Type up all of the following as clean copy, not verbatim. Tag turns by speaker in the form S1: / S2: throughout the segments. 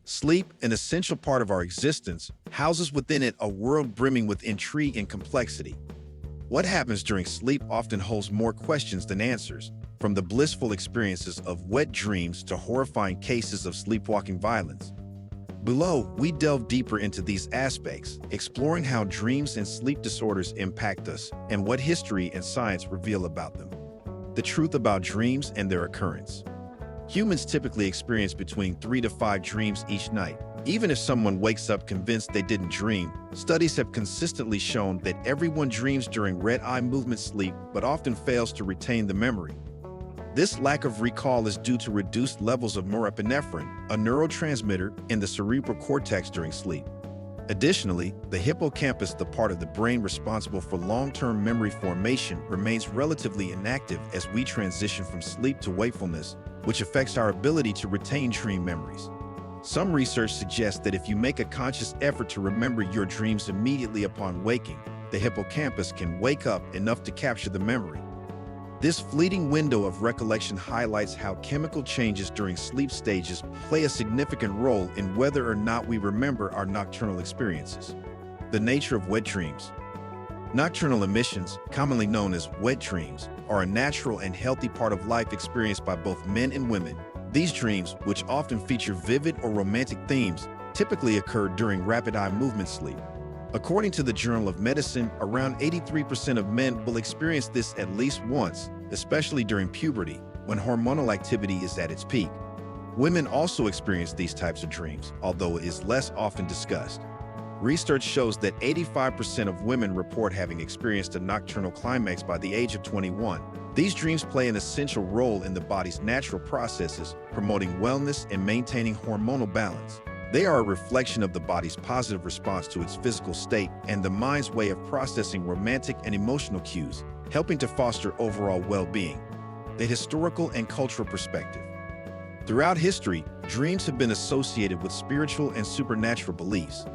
S1: Sleep, an essential part of our existence, houses within it a world brimming with intrigue and complexity. What happens during sleep often holds more questions than answers, from the blissful experiences of wet dreams to horrifying cases of sleepwalking violence. Below, we delve deeper into these aspects, exploring how dreams and sleep disorders impact us and what history and science reveal about them. The truth about dreams and their occurrence. Humans typically experience between 3 to 5 dreams each night. Even if someone wakes up convinced they didn't dream, studies have consistently shown that everyone dreams during red-eye movement sleep but often fails to retain the memory. This lack of recall is due to reduced levels of norepinephrine, a neurotransmitter, in the cerebral cortex during sleep. Additionally, the hippocampus, the part of the brain responsible for long-term memory formation, remains relatively inactive as we transition from sleep to wakefulness, which affects our ability to retain dream memories. Some research suggests that if you make a conscious effort to remember your dreams immediately upon waking, the hippocampus can wake up enough to capture the memory. This fleeting window of recollection highlights how chemical changes during sleep stages play a significant role in whether or not we remember our nocturnal experiences. The nature of wet dreams. Nocturnal emissions, commonly known as wet dreams, are a natural and healthy part of life experienced by both men and women. These dreams, which often feature vivid or romantic themes, typically occur during rapid eye movement sleep. According to the Journal of Medicine, around 83% of men will experience this at least once, especially during puberty, when hormonal activity is at its peak. Women also experience these types of dreams, although it is less often discussed. Research shows that 85% of women report having experienced a nocturnal climax by the age of 21. These dreams play an essential role in the body's natural processes, promoting wellness and maintaining hormonal balance. They are a reflection of the body's positive response to its physical state and the mind's way of processing romantic and emotional cues, helping to foster overall well-being. The historical and cultural perspective. Throughout history, dreams have been associated with spiritual and supernatural beliefs.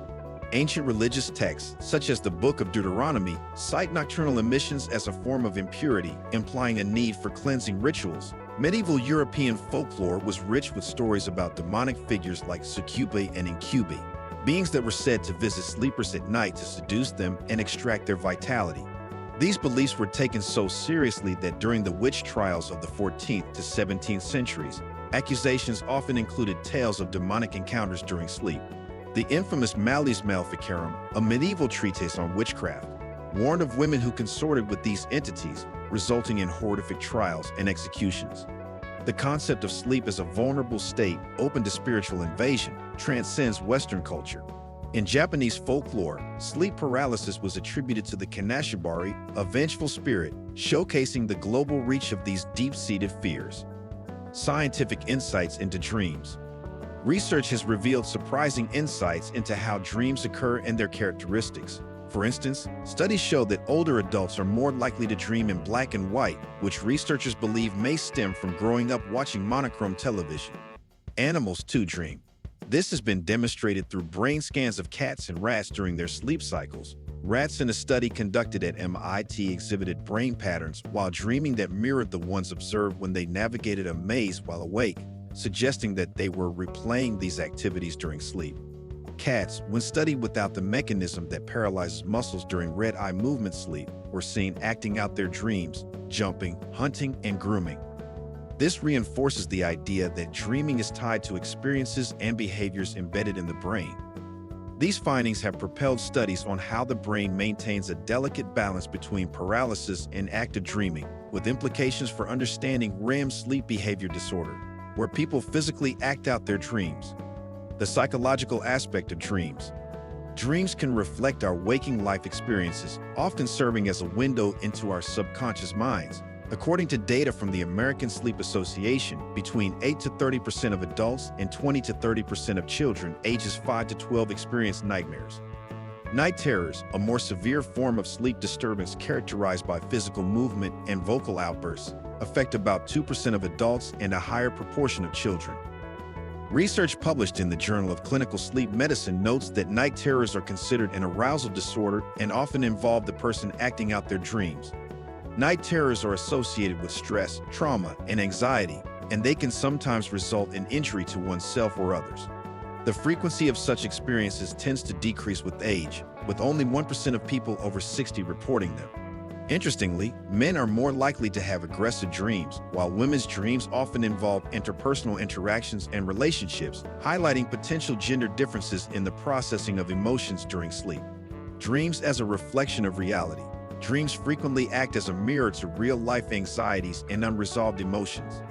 S1: Ancient religious texts, such as the Book of Deuteronomy, cite nocturnal emissions as a form of impurity, implying a need for cleansing rituals. Medieval European folklore was rich with stories about demonic figures like succubi and incubi, beings that were said to visit sleepers at night to seduce them and extract their vitality. These beliefs were taken so seriously that during the witch trials of the 14th to 17th centuries, accusations often included tales of demonic encounters during sleep. The infamous Malleus Maleficarum, a medieval treatise on witchcraft, warned of women who consorted with these entities, resulting in horrific trials and executions. The concept of sleep as a vulnerable state, open to spiritual invasion, transcends Western culture. In Japanese folklore, sleep paralysis was attributed to the Kanashibari, a vengeful spirit, showcasing the global reach of these deep-seated fears. Scientific insights into dreams. Research has revealed surprising insights into how dreams occur and their characteristics. For instance, studies show that older adults are more likely to dream in black and white, which researchers believe may stem from growing up watching monochrome television. Animals too dream. This has been demonstrated through brain scans of cats and rats during their sleep cycles. Rats in a study conducted at MIT exhibited brain patterns while dreaming that mirrored the ones observed when they navigated a maze while awake, suggesting that they were replaying these activities during sleep. Cats, when studied without the mechanism that paralyzes muscles during red-eye movement sleep, were seen acting out their dreams, jumping, hunting, and grooming. This reinforces the idea that dreaming is tied to experiences and behaviors embedded in the brain. These findings have propelled studies on how the brain maintains a delicate balance between paralysis and active dreaming, with implications for understanding REM sleep behavior disorder, where people physically act out their dreams. The psychological aspect of dreams. Dreams can reflect our waking life experiences, often serving as a window into our subconscious minds. According to data from the American Sleep Association, between 8 to 30% of adults and 20 to 30% of children ages 5 to 12 experience nightmares. Night terrors, a more severe form of sleep disturbance characterized by physical movement and vocal outbursts, affect about 2% of adults and a higher proportion of children. Research published in the Journal of Clinical Sleep Medicine notes that night terrors are considered an arousal disorder and often involve the person acting out their dreams. Night terrors are associated with stress, trauma, and anxiety, and they can sometimes result in injury to oneself or others. The frequency of such experiences tends to decrease with age, with only 1% of people over 60 reporting them. Interestingly, men are more likely to have aggressive dreams, while women's dreams often involve interpersonal interactions and relationships, highlighting potential gender differences in the processing of emotions during sleep. Dreams as a reflection of reality. Dreams frequently act as a mirror to real-life anxieties and unresolved emotions.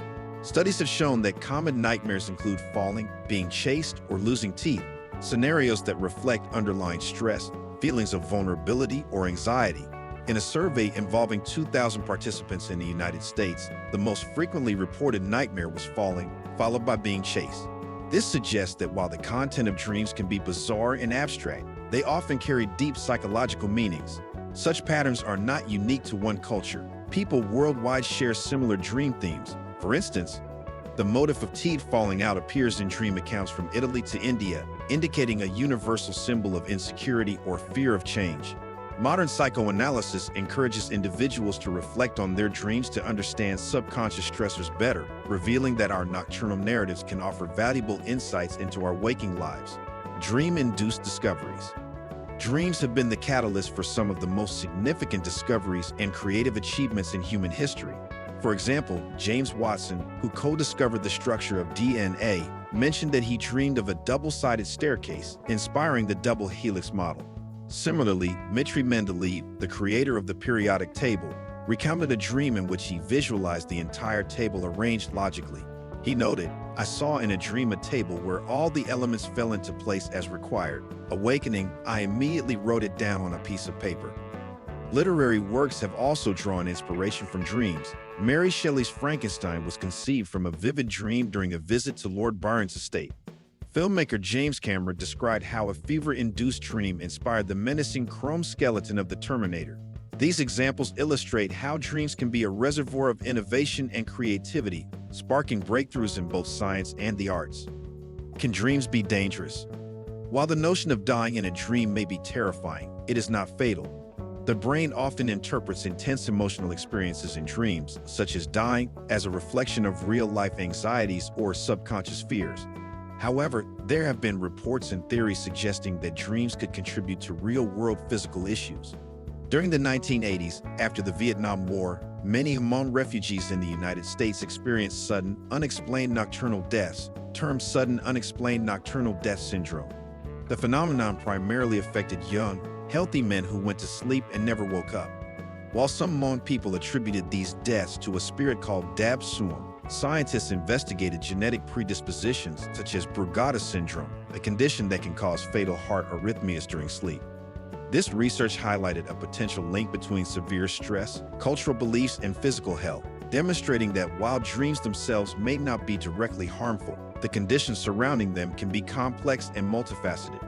S1: Studies have shown that common nightmares include falling, being chased, or losing teeth, scenarios that reflect underlying stress, feelings of vulnerability, or anxiety. In a survey involving 2,000 participants in the United States, the most frequently reported nightmare was falling, followed by being chased. This suggests that while the content of dreams can be bizarre and abstract, they often carry deep psychological meanings. Such patterns are not unique to one culture. People worldwide share similar dream themes. For instance, the motif of teeth falling out appears in dream accounts from Italy to India, indicating a universal symbol of insecurity or fear of change. Modern psychoanalysis encourages individuals to reflect on their dreams to understand subconscious stressors better, revealing that our nocturnal narratives can offer valuable insights into our waking lives. Dream-induced discoveries. Dreams have been the catalyst for some of the most significant discoveries and creative achievements in human history. For example, James Watson, who co-discovered the structure of DNA, mentioned that he dreamed of a double-sided staircase, inspiring the double helix model. Similarly, Dmitri Mendeleev, the creator of the periodic table, recounted a dream in which he visualized the entire table arranged logically. He noted, "I saw in a dream a table where all the elements fell into place as required. Awakening, I immediately wrote it down on a piece of paper." Literary works have also drawn inspiration from dreams. Mary Shelley's Frankenstein was conceived from a vivid dream during a visit to Lord Byron's estate. Filmmaker James Cameron described how a fever-induced dream inspired the menacing chrome skeleton of the Terminator. These examples illustrate how dreams can be a reservoir of innovation and creativity, sparking breakthroughs in both science and the arts. Can dreams be dangerous? While the notion of dying in a dream may be terrifying, it is not fatal. The brain often interprets intense emotional experiences in dreams, such as dying, as a reflection of real-life anxieties or subconscious fears. However, there have been reports and theories suggesting that dreams could contribute to real-world physical issues. During the 1980s, after the Vietnam War, many Hmong refugees in the United States experienced sudden, unexplained nocturnal deaths, termed sudden unexplained nocturnal death syndrome. The phenomenon primarily affected young, healthy men who went to sleep and never woke up. While some Hmong people attributed these deaths to a spirit called Dab Suom, scientists investigated genetic predispositions such as Brugada syndrome, a condition that can cause fatal heart arrhythmias during sleep. This research highlighted a potential link between severe stress, cultural beliefs, and physical health, demonstrating that while dreams themselves may not be directly harmful, the conditions surrounding them can be complex and multifaceted.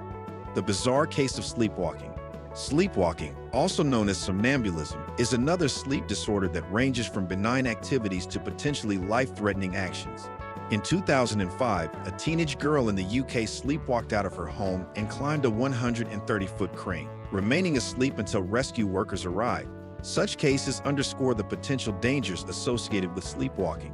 S1: The bizarre case of sleepwalking. Sleepwalking, also known as somnambulism, is another sleep disorder that ranges from benign activities to potentially life-threatening actions. In 2005, a teenage girl in the UK sleepwalked out of her home and climbed a 130-foot crane, remaining asleep until rescue workers arrived. Such cases underscore the potential dangers associated with sleepwalking.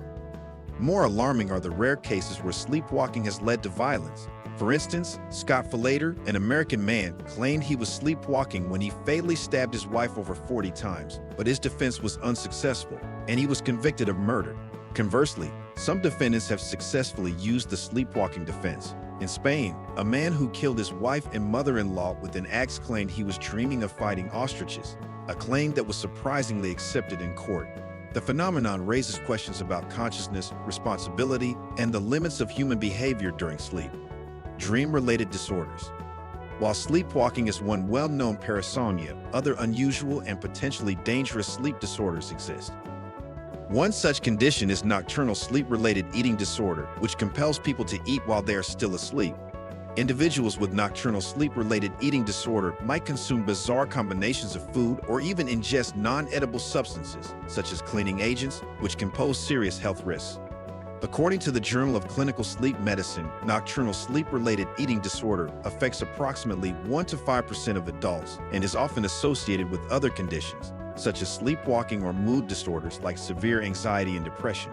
S1: More alarming are the rare cases where sleepwalking has led to violence. For instance, Scott Falater, an American man, claimed he was sleepwalking when he fatally stabbed his wife over 40 times, but his defense was unsuccessful, and he was convicted of murder. Conversely, some defendants have successfully used the sleepwalking defense. In Spain, a man who killed his wife and mother-in-law with an axe claimed he was dreaming of fighting ostriches, a claim that was surprisingly accepted in court. The phenomenon raises questions about consciousness, responsibility, and the limits of human behavior during sleep. Dream-related disorders. While sleepwalking is one well-known parasomnia, other unusual and potentially dangerous sleep disorders exist. One such condition is nocturnal sleep-related eating disorder, which compels people to eat while they are still asleep. Individuals with nocturnal sleep-related eating disorder might consume bizarre combinations of food or even ingest non-edible substances, such as cleaning agents, which can pose serious health risks. According to the Journal of Clinical Sleep Medicine, nocturnal sleep-related eating disorder affects approximately 1 to 5% of adults and is often associated with other conditions, such as sleepwalking or mood disorders like severe anxiety and depression.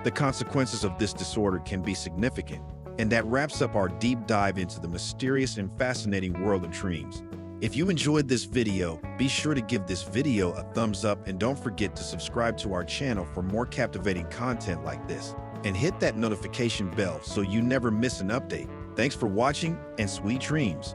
S1: The consequences of this disorder can be significant. And that wraps up our deep dive into the mysterious and fascinating world of dreams. If you enjoyed this video, be sure to give this video a thumbs up and don't forget to subscribe to our channel for more captivating content like this. And hit that notification bell so you never miss an update. Thanks for watching and sweet dreams.